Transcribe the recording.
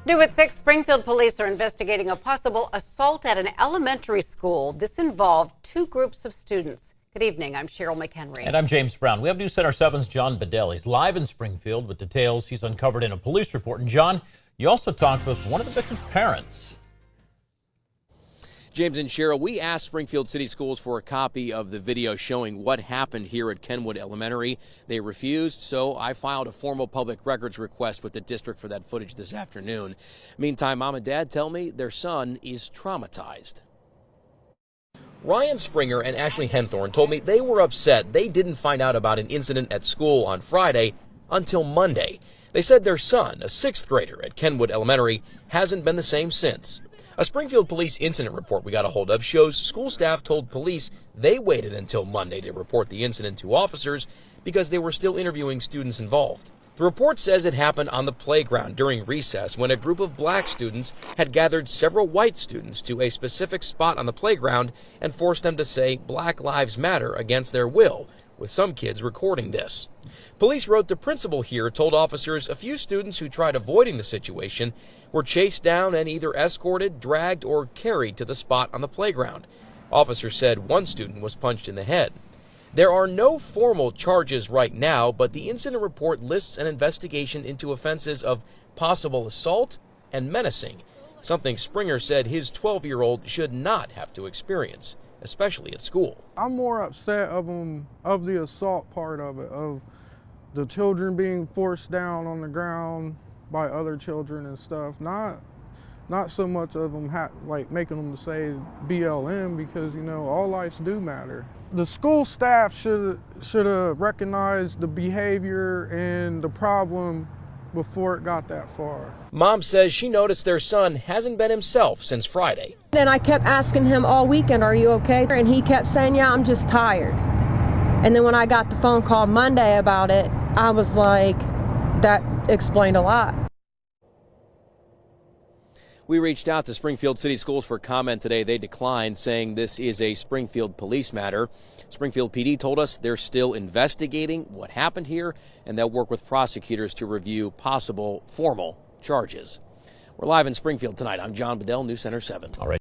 New at 6, Springfield police are investigating a possible assault at an elementary school. This involved two groups of students. Good evening. I'm Cheryl McHenry. And I'm James Brown. We have News Center 7's John Bedell. He's live in Springfield with details he's uncovered in a police report. And John, you also talked with one of the victim's parents. James and Cheryl, we asked Springfield City Schools for a copy of the video showing what happened here at Kenwood Elementary. They refused, so I filed a formal public records request with the district for that footage this afternoon. Meantime, Mom and Dad tell me their son is traumatized. Ryan Springer and Ashley Henthorn told me they were upset they didn't find out about an incident at school on Friday until Monday. They said their son, a 6th grader at Kenwood Elementary, hasn't been the same since. A Springfield police incident report we got a hold of shows school staff told police they waited until Monday to report the incident to officers because they were still interviewing students involved. The report says it happened on the playground during recess when a group of black students had gathered several white students to a specific spot on the playground and forced them to say Black Lives Matter against their will, with some kids recording this. Police wrote the principal here told officers a few students who tried avoiding the situation were chased down and either escorted, dragged, or carried to the spot on the playground. Officers said one student was punched in the head. There are no formal charges right now, but the incident report lists an investigation into offenses of possible assault and menacing, something Springer said his 12-year-old should not have to experience, especially at school. I'm more upset of the assault part of it, of the children being forced down on the ground by other children and stuff. Not so much of them making them to say BLM, because all lives do matter. The school staff should have recognized the behavior and the problem before it got that far. Mom says she noticed their son hasn't been himself since Friday. And I kept asking him all weekend, "Are you okay?" And he kept saying, "Yeah, I'm just tired." And then when I got the phone call Monday about it, I was like, that explained a lot. We reached out to Springfield City Schools for comment today. They declined, saying this is a Springfield police matter. Springfield PD told us they're still investigating what happened here, and they'll work with prosecutors to review possible formal charges. We're live in Springfield tonight. I'm John Bedell, News Center 7. All right.